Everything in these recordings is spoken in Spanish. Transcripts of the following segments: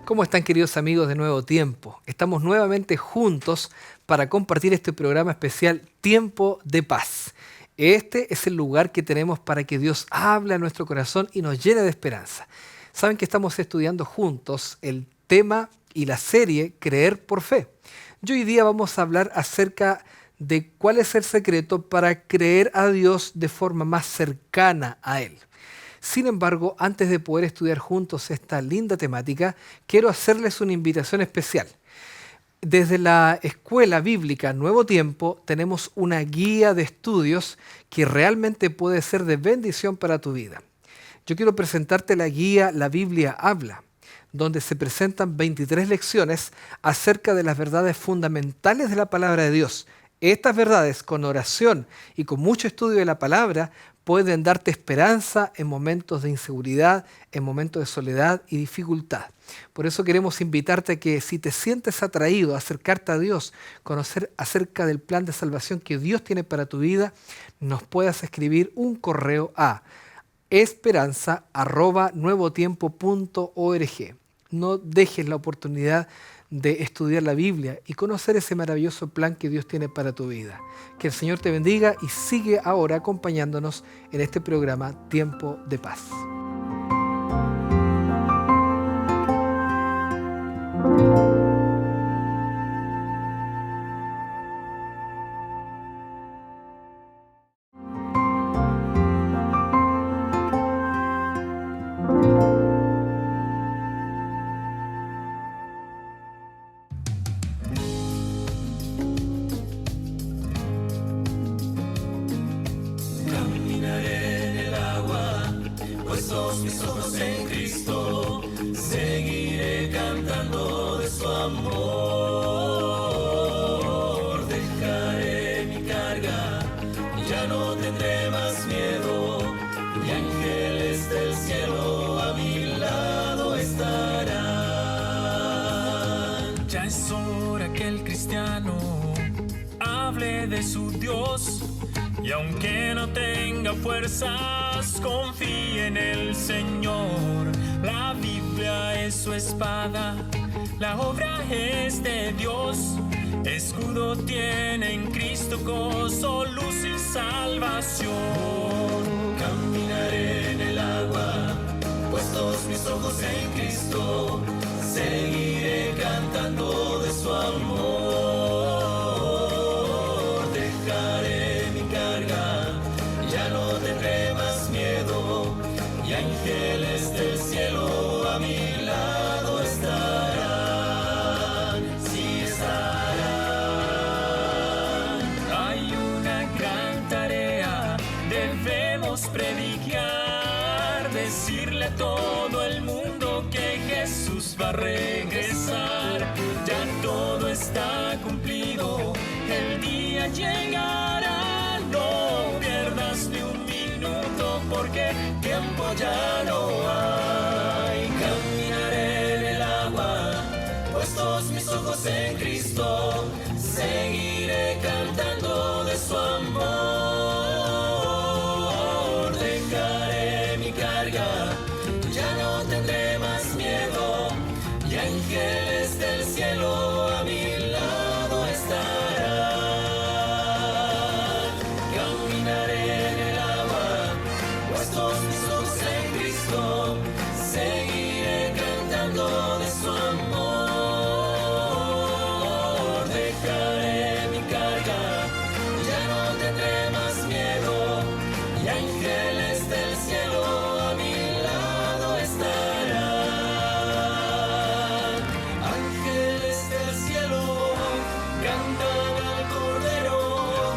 ¿Cómo están, queridos amigos de Nuevo Tiempo? Estamos nuevamente juntos para compartir este programa especial Tiempo de Paz. Este es el lugar que tenemos para que Dios hable a nuestro corazón y nos llene de esperanza. Saben que estamos estudiando juntos el tema y la serie Creer por Fe. Y hoy día vamos a hablar acerca de cuál es el secreto para creer a Dios de forma más cercana a Él. Sin embargo, antes de poder estudiar juntos esta linda temática, quiero hacerles una invitación especial. Desde la Escuela Bíblica Nuevo Tiempo tenemos una guía de estudios que realmente puede ser de bendición para tu vida. Yo quiero presentarte la guía La Biblia Habla, donde se presentan 23 lecciones acerca de las verdades fundamentales de la palabra de Dios. Estas verdades, con oración y con mucho estudio de la palabra, pueden darte esperanza en momentos de inseguridad, en momentos de soledad y dificultad. Por eso queremos invitarte a que si te sientes atraído a acercarte a Dios, conocer acerca del plan de salvación que Dios tiene para tu vida, nos puedas escribir un correo a esperanza@nuevotiempo.org. No dejes la oportunidad de estudiar la Biblia y conocer ese maravilloso plan que Dios tiene para tu vida. Que el Señor te bendiga y sigue ahora acompañándonos en este programa Tiempo de Paz. Mis ojos en Cristo, seguiré cantando de su amor. Dejaré mi carga, ya no tendré más miedo, y ángeles del cielo a mi lado estarán. Ya es hora que el cristiano hable de su Dios, y aunque no tenga fuerzas, confíe en el Señor. La Biblia es su espada, la obra es de Dios. Escudo tiene en Cristo gozo, luz y salvación. Caminaré en el agua, puestos mis ojos en Cristo. Seguiré cantando de su amor. Ángeles del cielo a mi lado estarán, sí estarán. Hay una gran tarea, debemos predicar, decirle a todo el mundo que Jesús va a regresar. Ya todo está cumplido, el día llegará, no pierdas ni un minuto porque tiempo ya no hay. Caminaré en el agua, puestos mis ojos en Cristo. Seguiré cantando de su amor. Dejaré mi carga, ya no tendré más miedo, y ángeles del cielo a mi lado estarán. Caminaré en el agua, puestos mis ojos en Cristo, seguiré cantando de su amor. Dejaré mi carga, ya no tendré más miedo, y ángeles del cielo a mi lado estarán. Ángeles del cielo cantan al Cordero,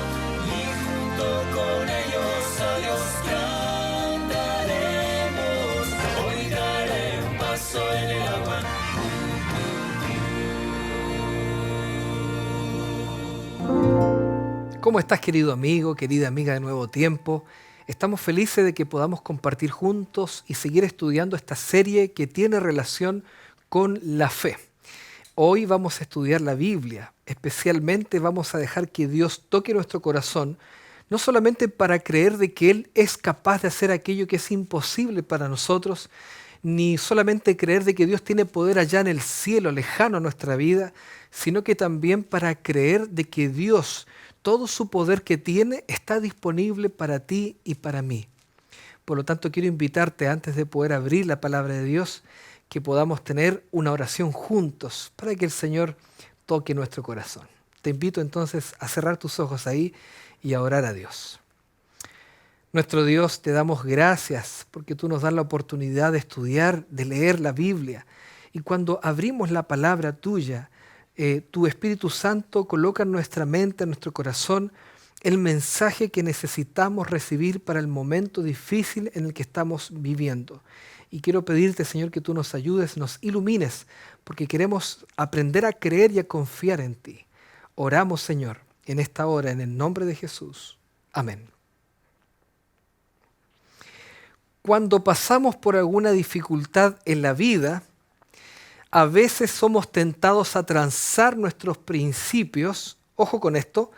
y junto con ellos a Dios cantaremos. Hoy daré un paso en el agua. ¿Cómo estás, querido amigo, querida amiga de Nuevo Tiempo? Estamos felices de que podamos compartir juntos y seguir estudiando esta serie que tiene relación con la fe. Hoy vamos a estudiar la Biblia, especialmente vamos a dejar que Dios toque nuestro corazón, no solamente para creer de que Él es capaz de hacer aquello que es imposible para nosotros, ni solamente creer de que Dios tiene poder allá en el cielo, lejano a nuestra vida, sino que también para creer de que Dios, todo su poder que tiene, está disponible para ti y para mí. Por lo tanto, quiero invitarte, antes de poder abrir la palabra de Dios, que podamos tener una oración juntos para que el Señor toque nuestro corazón. Te invito entonces a cerrar tus ojos ahí y a orar a Dios. Nuestro Dios, te damos gracias porque tú nos das la oportunidad de estudiar, de leer la Biblia. Y cuando abrimos la palabra tuya, tu Espíritu Santo coloca en nuestra mente, en nuestro corazón, el mensaje que necesitamos recibir para el momento difícil en el que estamos viviendo. Y quiero pedirte, Señor, que tú nos ayudes, nos ilumines, porque queremos aprender a creer y a confiar en ti. Oramos, Señor, en esta hora, en el nombre de Jesús. Amén. Cuando pasamos por alguna dificultad en la vida, a veces somos tentados a transar nuestros principios, ojo con esto,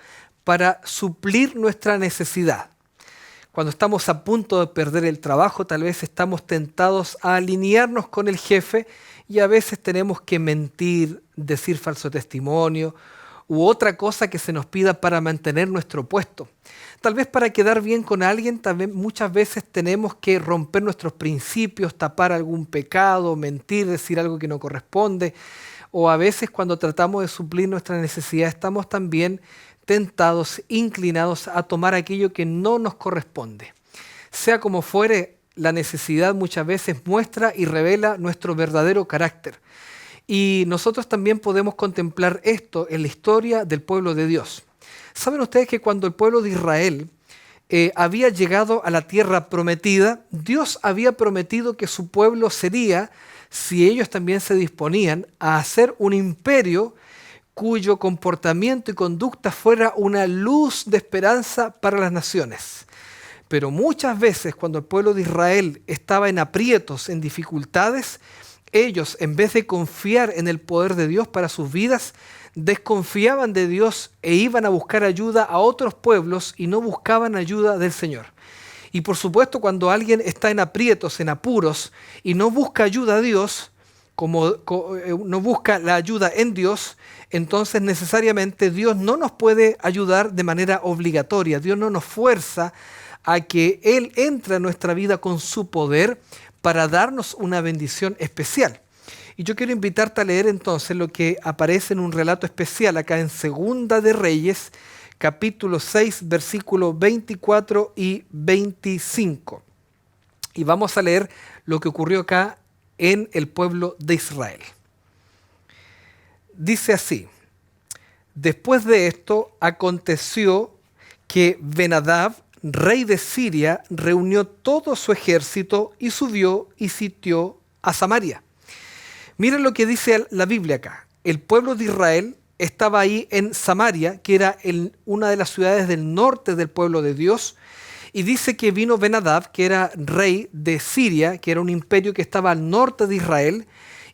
para suplir nuestra necesidad. Cuando estamos a punto de perder el trabajo, tal vez estamos tentados a alinearnos con el jefe y a veces tenemos que mentir, decir falso testimonio u otra cosa que se nos pida para mantener nuestro puesto. Tal vez para quedar bien con alguien, también muchas veces tenemos que romper nuestros principios, tapar algún pecado, mentir, decir algo que no corresponde. O a veces cuando tratamos de suplir nuestra necesidad, estamos también tentados, inclinados a tomar aquello que no nos corresponde. Sea como fuere, la necesidad muchas veces muestra y revela nuestro verdadero carácter. Y nosotros también podemos contemplar esto en la historia del pueblo de Dios. ¿Saben ustedes que cuando el pueblo de Israel había llegado a la tierra prometida, Dios había prometido que su pueblo sería, si ellos también se disponían, a hacer un imperio cuyo comportamiento y conducta fuera una luz de esperanza para las naciones? Pero muchas veces cuando el pueblo de Israel estaba en aprietos, en dificultades, ellos, en vez de confiar en el poder de Dios para sus vidas, desconfiaban de Dios e iban a buscar ayuda a otros pueblos y no buscaban ayuda del Señor. Y por supuesto, cuando alguien está en aprietos, en apuros, y no busca ayuda a Dios, no busca la ayuda en Dios, entonces necesariamente Dios no nos puede ayudar de manera obligatoria. Dios no nos fuerza a que Él entre a nuestra vida con su poder para darnos una bendición especial. Y yo quiero invitarte a leer entonces lo que aparece en un relato especial acá en Segunda de Reyes, capítulo 6, versículos 24 y 25. Y vamos a leer lo que ocurrió acá en el pueblo de Israel. Dice así: después de esto aconteció que Ben-Hadad, rey de Siria, reunió todo su ejército y subió y sitió a Samaria. Miren lo que dice la Biblia acá. El pueblo de Israel estaba ahí en Samaria, que era una de las ciudades del norte del pueblo de Dios, y dice que vino Ben-Hadad, que era rey de Siria, que era un imperio que estaba al norte de Israel,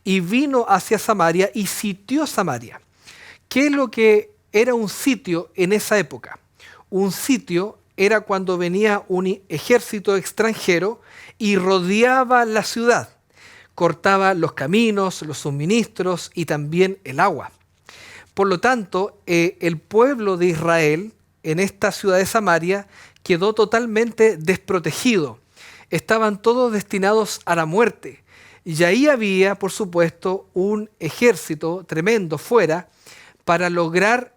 y vino hacia Samaria y sitió Samaria. ¿Qué es lo que era un sitio en esa época? Un sitio era cuando venía un ejército extranjero y rodeaba la ciudad. Cortaba los caminos, los suministros y también el agua. Por lo tanto, el pueblo de Israel en esta ciudad de Samaria quedó totalmente desprotegido. Estaban todos destinados a la muerte. Y ahí había, por supuesto, un ejército tremendo fuera para lograr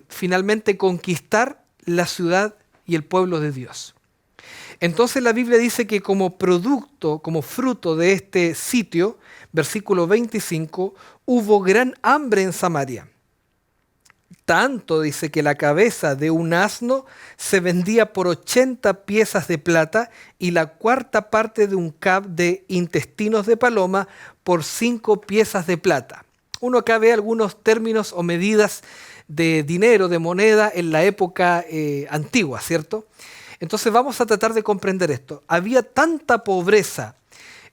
finalmente conquistar la ciudad y el pueblo de Dios. Entonces la Biblia dice que como producto, como fruto de este sitio, versículo 25, hubo gran hambre en Samaria. Tanto dice que la cabeza de un asno se vendía por 80 piezas de plata y la cuarta parte de un cab de intestinos de paloma por 5 piezas de plata. Uno acá ve algunos términos o medidas de dinero, de moneda en la época antigua, ¿cierto? Entonces vamos a tratar de comprender esto. Había tanta pobreza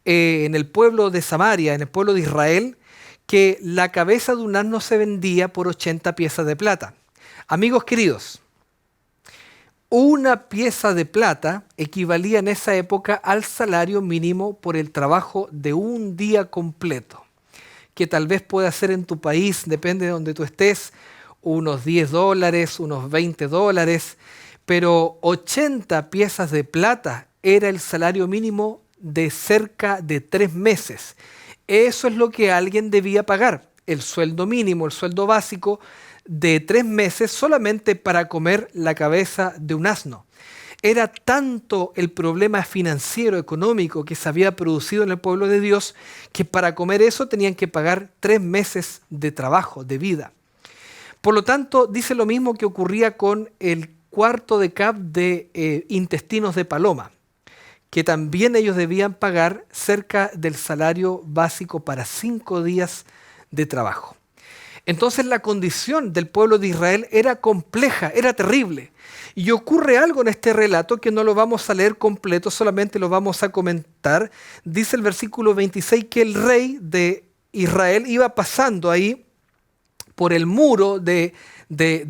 en el pueblo de Samaria, en el pueblo de Israel, que la cabeza de un asno se vendía por 80 piezas de plata. Amigos queridos, Una pieza de plata equivalía en esa época al salario mínimo por el trabajo de un día completo, que tal vez pueda ser en tu país, depende de donde tú estés, unos $10, unos $20, pero 80 piezas de plata era el salario mínimo de cerca de 3 meses. Eso es lo que alguien debía pagar, el sueldo mínimo, el sueldo básico de 3 meses solamente para comer la cabeza de un asno. Era tanto el problema financiero, económico que se había producido en el pueblo de Dios que para comer eso tenían que pagar 3 meses de trabajo, de vida. Por lo tanto, dice lo mismo que ocurría con el cuarto de cab de intestinos de paloma, que también ellos debían pagar cerca del salario básico para 5 días de trabajo. Entonces la condición del pueblo de Israel era compleja, era terrible. Y ocurre algo en este relato que no lo vamos a leer completo, solamente lo vamos a comentar. Dice el versículo 26 que el rey de Israel iba pasando ahí por el muro de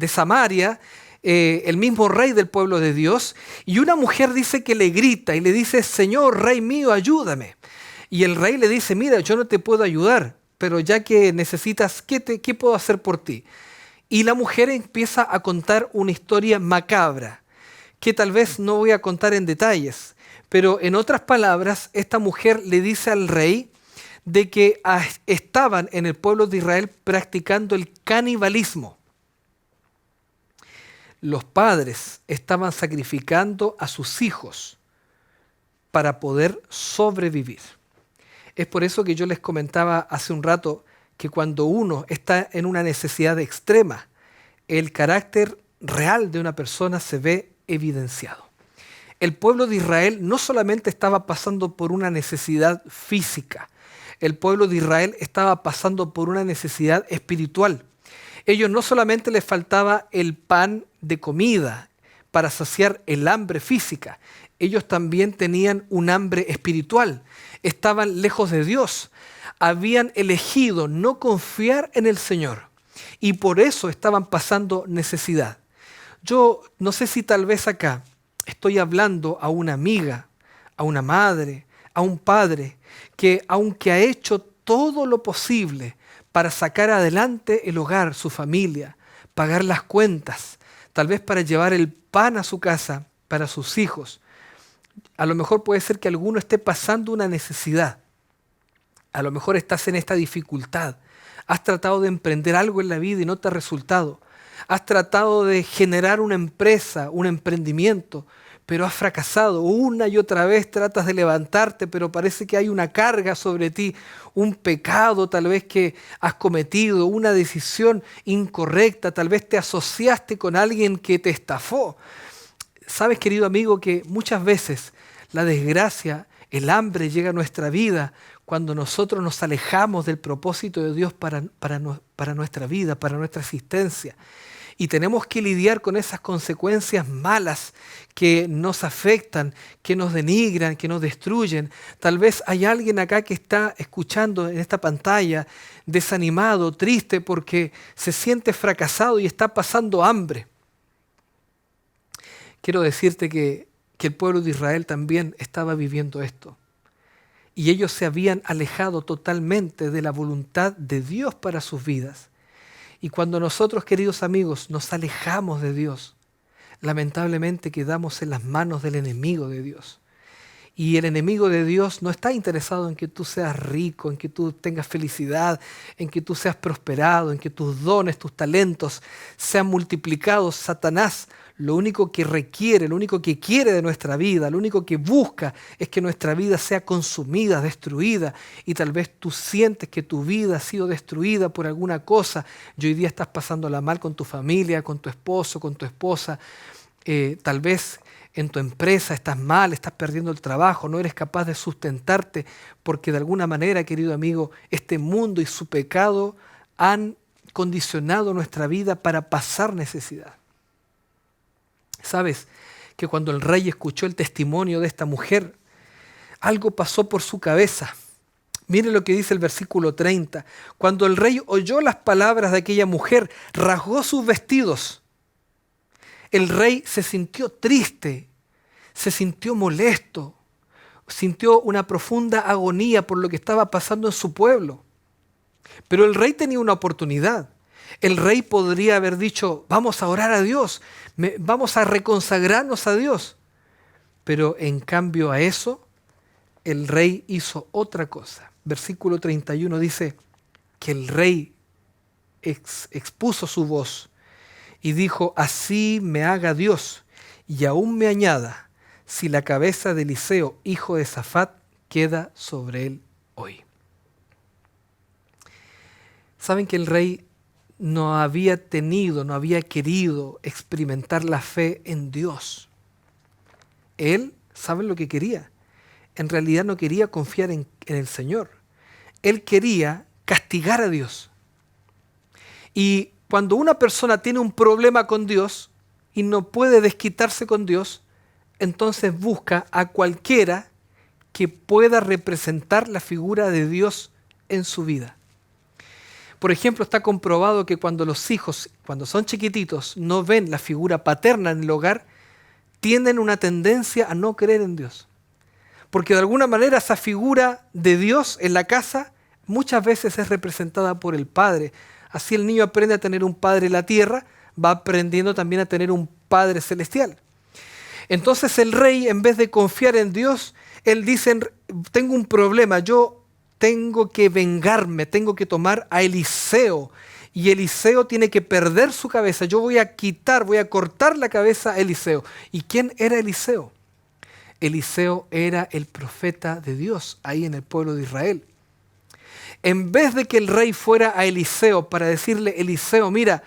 Samaria, el mismo rey del pueblo de Dios, y una mujer dice que le grita y le dice: Señor, rey mío, ayúdame. Y el rey le dice: mira, yo no te puedo ayudar, pero ya que necesitas, ¿qué puedo hacer por ti? Y la mujer empieza a contar una historia macabra, que tal vez no voy a contar en detalles, pero en otras palabras, esta mujer le dice al rey de que estaban en el pueblo de Israel practicando el canibalismo. Los padres estaban sacrificando a sus hijos para poder sobrevivir. Es por eso que yo les comentaba hace un rato que cuando uno está en una necesidad extrema, el carácter real de una persona se ve evidenciado. El pueblo de Israel no solamente estaba pasando por una necesidad física, el pueblo de Israel estaba pasando por una necesidad espiritual. Ellos no solamente les faltaba el pan de comida para saciar el hambre física, ellos también tenían un hambre espiritual. Estaban lejos de Dios, habían elegido no confiar en el Señor y por eso estaban pasando necesidad. Yo no sé si tal vez acá estoy hablando a una amiga, a una madre, a un padre que aunque ha hecho todo lo posible para sacar adelante el hogar, su familia, pagar las cuentas, tal vez para llevar el pan a su casa para sus hijos, a lo mejor puede ser que alguno esté pasando una necesidad. A lo mejor estás en esta dificultad. Has tratado de emprender algo en la vida y no te ha resultado. Has tratado de generar una empresa, un emprendimiento, pero has fracasado. Una y otra vez tratas de levantarte, pero parece que hay una carga sobre ti, un pecado tal vez que has cometido, una decisión incorrecta, tal vez te asociaste con alguien que te estafó. Sabes, querido amigo, que muchas veces la desgracia, el hambre llega a nuestra vida cuando nosotros nos alejamos del propósito de Dios para nuestra vida, para nuestra existencia. Y tenemos que lidiar con esas consecuencias malas que nos afectan, que nos denigran, que nos destruyen. Tal vez hay alguien acá que está escuchando en esta pantalla desanimado, triste porque se siente fracasado y está pasando hambre. Quiero decirte que el pueblo de Israel también estaba viviendo esto. Y ellos se habían alejado totalmente de la voluntad de Dios para sus vidas. Y cuando nosotros, queridos amigos, nos alejamos de Dios, lamentablemente quedamos en las manos del enemigo de Dios. Y el enemigo de Dios no está interesado en que tú seas rico, en que tú tengas felicidad, en que tú seas prosperado, en que tus dones, tus talentos sean multiplicados. Satanás lo único que requiere, lo único que quiere de nuestra vida, lo único que busca es que nuestra vida sea consumida, destruida. Y tal vez tú sientes que tu vida ha sido destruida por alguna cosa y hoy día estás pasándola mal con tu familia, con tu esposo, con tu esposa. Tal vez en tu empresa estás mal, estás perdiendo el trabajo, no eres capaz de sustentarte porque de alguna manera, querido amigo, este mundo y su pecado han condicionado nuestra vida para pasar necesidad. ¿Sabes que cuando el rey escuchó el testimonio de esta mujer, algo pasó por su cabeza? Mire lo que dice el versículo 30. Cuando el rey oyó las palabras de aquella mujer, rasgó sus vestidos. El rey se sintió triste, se sintió molesto, sintió una profunda agonía por lo que estaba pasando en su pueblo. Pero el rey tenía una oportunidad. El rey podría haber dicho, vamos a orar a Dios, vamos a reconsagrarnos a Dios. Pero en cambio a eso, el rey hizo otra cosa. Versículo 31 dice que el rey expuso su voz y dijo, así me haga Dios y aún me añada, si la cabeza de Eliseo, hijo de Safat, queda sobre él hoy. ¿Saben que el rey no había querido experimentar la fe en Dios? Él, ¿saben lo que quería? En realidad no quería confiar en el Señor. Él quería castigar a Dios. Y cuando una persona tiene un problema con Dios y no puede desquitarse con Dios, entonces busca a cualquiera que pueda representar la figura de Dios en su vida. Por ejemplo, está comprobado que cuando los hijos, cuando son chiquititos, no ven la figura paterna en el hogar, tienen una tendencia a no creer en Dios. Porque de alguna manera esa figura de Dios en la casa muchas veces es representada por el padre. Así el niño aprende a tener un padre en la tierra, va aprendiendo también a tener un padre celestial. Entonces el rey, en vez de confiar en Dios, él dice, tengo un problema, yo tengo que vengarme, tengo que tomar a Eliseo. Y Eliseo tiene que perder su cabeza. Yo voy a cortar la cabeza a Eliseo. ¿Y quién era Eliseo? Eliseo era el profeta de Dios ahí en el pueblo de Israel. En vez de que el rey fuera a Eliseo para decirle, Eliseo, mira,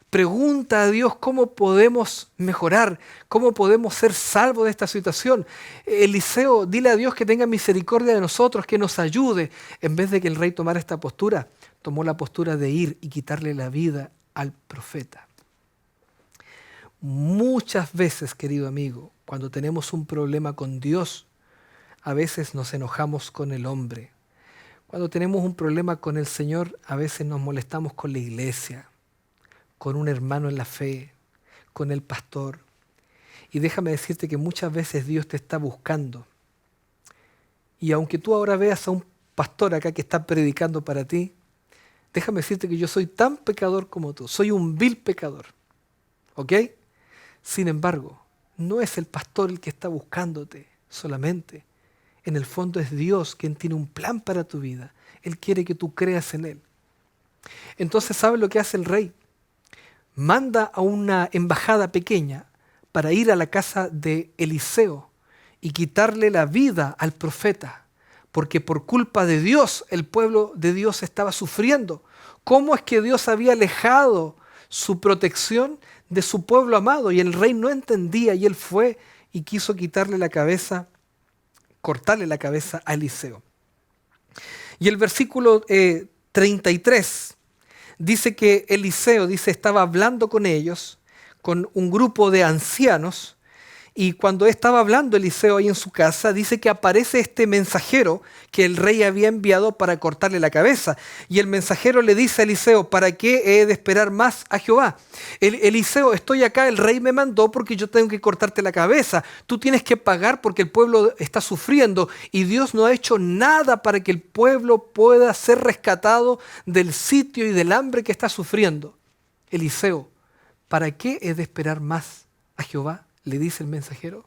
pregunta a Dios cómo podemos mejorar, cómo podemos ser salvos de esta situación. Eliseo, dile a Dios que tenga misericordia de nosotros, que nos ayude. En vez de que el rey tomara esta postura, tomó la postura de ir y quitarle la vida al profeta. Muchas veces, querido amigo, cuando tenemos un problema con Dios, a veces nos enojamos con el hombre. Cuando tenemos un problema con el Señor, a veces nos molestamos con la iglesia, con un hermano en la fe, con el pastor. Y déjame decirte que muchas veces Dios te está buscando. Y aunque tú ahora veas a un pastor acá que está predicando para ti, déjame decirte que yo soy tan pecador como tú. Soy un vil pecador. ¿Ok? Sin embargo, no es el pastor el que está buscándote solamente. En el fondo es Dios quien tiene un plan para tu vida. Él quiere que tú creas en Él. Entonces, ¿sabes lo que hace el rey? Manda a una embajada pequeña para ir a la casa de Eliseo y quitarle la vida al profeta, porque por culpa de Dios el pueblo de Dios estaba sufriendo. ¿Cómo es que Dios había alejado su protección de su pueblo amado? Y el rey no entendía y él fue y quiso cortarle la cabeza a Eliseo. Y el versículo 33 dice que Eliseo, estaba hablando con ellos, con un grupo de ancianos, y cuando estaba hablando Eliseo ahí en su casa, dice que aparece este mensajero que el rey había enviado para cortarle la cabeza. Y el mensajero le dice a Eliseo, ¿para qué he de esperar más a Jehová? Eliseo, estoy acá, el rey me mandó porque yo tengo que cortarte la cabeza. Tú tienes que pagar porque el pueblo está sufriendo y Dios no ha hecho nada para que el pueblo pueda ser rescatado del sitio y del hambre que está sufriendo. Eliseo, ¿para qué he de esperar más a Jehová? Le dice el mensajero.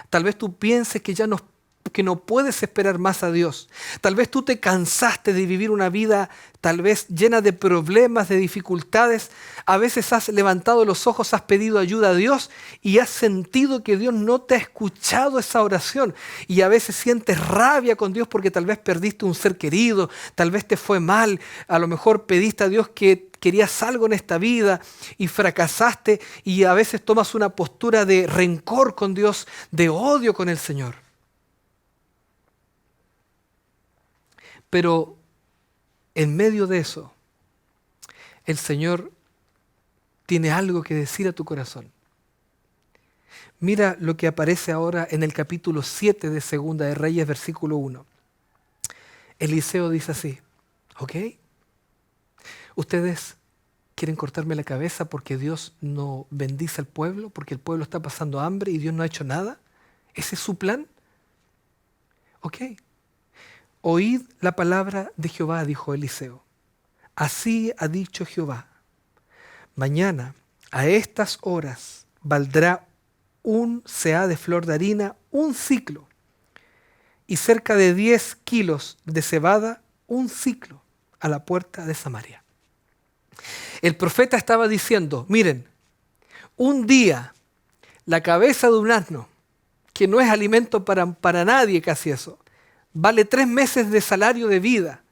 Tal vez tú pienses que no puedes esperar más a Dios. Tal vez tú te cansaste de vivir una vida tal vez llena de problemas, de dificultades. A veces has levantado los ojos, has pedido ayuda a Dios y has sentido que Dios no te ha escuchado esa oración. Y a veces sientes rabia con Dios porque tal vez perdiste un ser querido, tal vez te fue mal, a lo mejor pediste a Dios que querías algo en esta vida y fracasaste y a veces tomas una postura de rencor con Dios, de odio con el Señor. Pero en medio de eso, el Señor tiene algo que decir a tu corazón. Mira lo que aparece ahora en el capítulo 7 de Segunda de Reyes, versículo 1. Eliseo dice así, ¿ok? Ustedes ¿Quieren cortarme la cabeza porque Dios no bendice al pueblo, porque el pueblo está pasando hambre y Dios no ha hecho nada? ¿Ese es su plan? Ok. Oíd la palabra de Jehová, dijo Eliseo. Así ha dicho Jehová. Mañana, a estas horas, valdrá un seá de flor de harina, un ciclo, y cerca de 10 kilos de cebada, un ciclo, a la puerta de Samaria. El profeta estaba diciendo, miren, un día la cabeza de un asno, que no es alimento para nadie casi eso, vale 3 meses de salario de vida.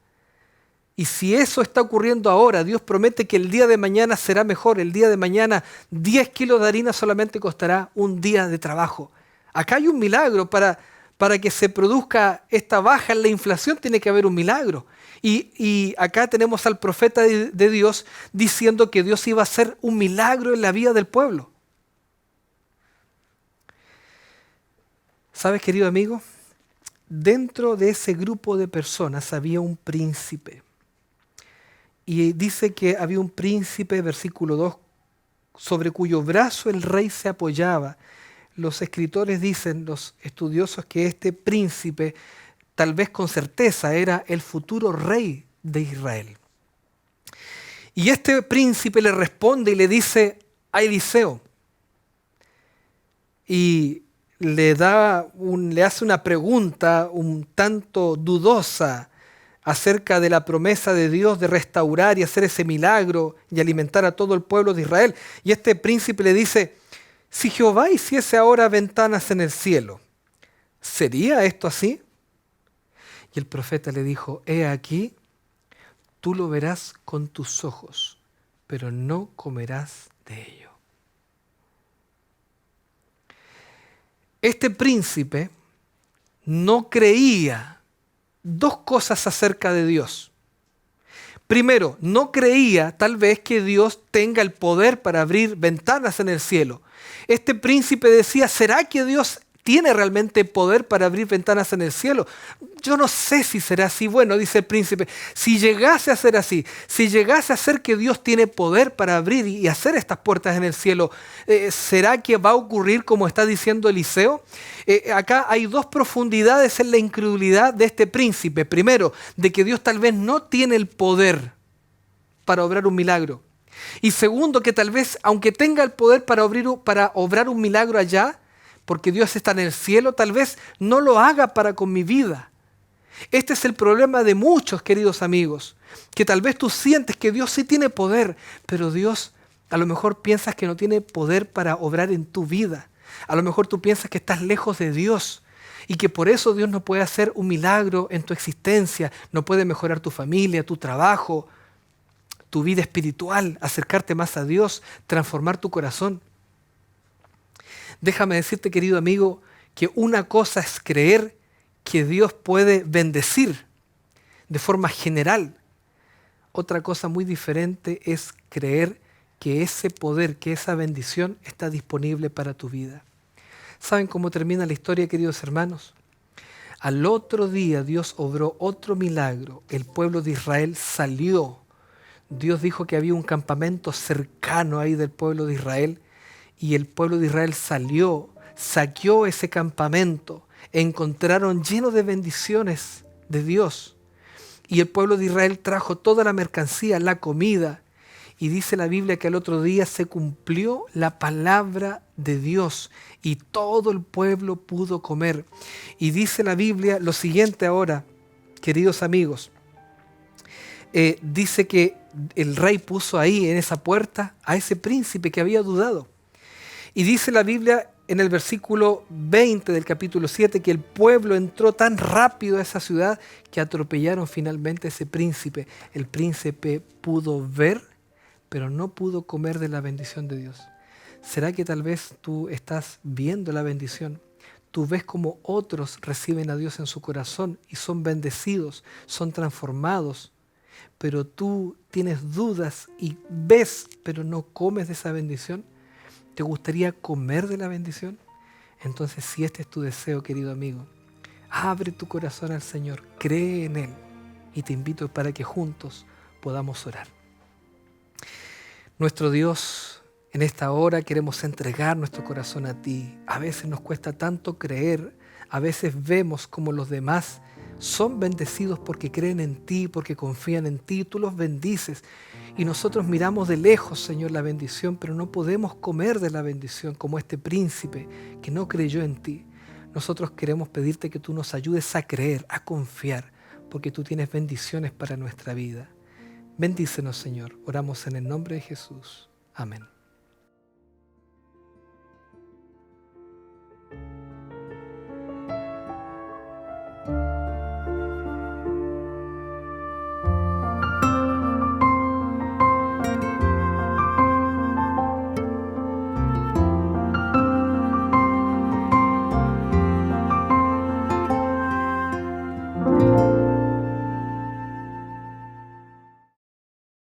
Y si eso está ocurriendo ahora, Dios promete que el día de mañana será mejor. El día de mañana 10 kilos de harina solamente costará un día de trabajo. Acá hay un milagro. Para que se produzca esta baja en la inflación tiene que haber un milagro. Y acá tenemos al profeta de Dios diciendo que Dios iba a hacer un milagro en la vida del pueblo. ¿Sabes, querido amigo? Dentro de ese grupo de personas había un príncipe. Y dice que había un príncipe, versículo 2, sobre cuyo brazo el rey se apoyaba. Los escritores dicen, los estudiosos, que este príncipe, tal vez con certeza, era el futuro rey de Israel. Y este príncipe le responde y le dice a Eliseo, y le hace una pregunta un tanto dudosa acerca de la promesa de Dios de restaurar y hacer ese milagro y alimentar a todo el pueblo de Israel. Y este príncipe le dice, si Jehová hiciese ahora ventanas en el cielo, ¿sería esto así? Y el profeta le dijo, he aquí, tú lo verás con tus ojos, pero no comerás de ello. Este príncipe no creía dos cosas acerca de Dios. Primero, no creía tal vez que Dios tenga el poder para abrir ventanas en el cielo. Este príncipe decía, ¿será que Dios tiene realmente poder para abrir ventanas en el cielo? Yo no sé si será así. Bueno, dice el príncipe, si llegase a ser así, si llegase a ser que Dios tiene poder para abrir y hacer estas puertas en el cielo, ¿será que va a ocurrir como está diciendo Eliseo? Acá hay dos profundidades en la incredulidad de este príncipe. Primero, de que Dios tal vez no tiene el poder para obrar un milagro. Y segundo, que tal vez, aunque tenga el poder para obrar un milagro allá, porque Dios está en el cielo, tal vez no lo haga para con mi vida. Este es el problema de muchos, queridos amigos, que tal vez tú sientes que Dios sí tiene poder, pero Dios a lo mejor piensas que no tiene poder para obrar en tu vida. A lo mejor tú piensas que estás lejos de Dios y que por eso Dios no puede hacer un milagro en tu existencia, no puede mejorar tu familia, tu trabajo, tu vida espiritual, acercarte más a Dios, transformar tu corazón. Déjame decirte, querido amigo, que una cosa es creer que Dios puede bendecir de forma general. Otra cosa muy diferente es creer que ese poder, que esa bendición está disponible para tu vida. ¿Saben cómo termina la historia, queridos hermanos? Al otro día Dios obró otro milagro. El pueblo de Israel salió. Dios dijo que había un campamento cercano ahí del pueblo de Israel. Y el pueblo de Israel salió, saqueó ese campamento, encontraron lleno de bendiciones de Dios. Y el pueblo de Israel trajo toda la mercancía, la comida. Y dice la Biblia que al otro día se cumplió la palabra de Dios y todo el pueblo pudo comer. Y dice la Biblia lo siguiente ahora, queridos amigos. Dice que el rey puso ahí en esa puerta a ese príncipe que había dudado. Y dice la Biblia en el versículo 20 del capítulo 7 que el pueblo entró tan rápido a esa ciudad que atropellaron finalmente a ese príncipe. El príncipe pudo ver, pero no pudo comer de la bendición de Dios. ¿Será que tal vez tú estás viendo la bendición? Tú ves cómo otros reciben a Dios en su corazón y son bendecidos, son transformados, pero tú tienes dudas y ves, pero no comes de esa bendición. ¿Te gustaría comer de la bendición? Entonces, si este es tu deseo, querido amigo, abre tu corazón al Señor, cree en Él y te invito para que juntos podamos orar. Nuestro Dios, en esta hora queremos entregar nuestro corazón a ti. A veces nos cuesta tanto creer, a veces vemos como los demás son bendecidos porque creen en ti, porque confían en ti, tú los bendices. Y nosotros miramos de lejos, Señor, la bendición, pero no podemos comer de la bendición como este príncipe que no creyó en ti. Nosotros queremos pedirte que tú nos ayudes a creer, a confiar, porque tú tienes bendiciones para nuestra vida. Bendícenos, Señor. Oramos en el nombre de Jesús. Amén.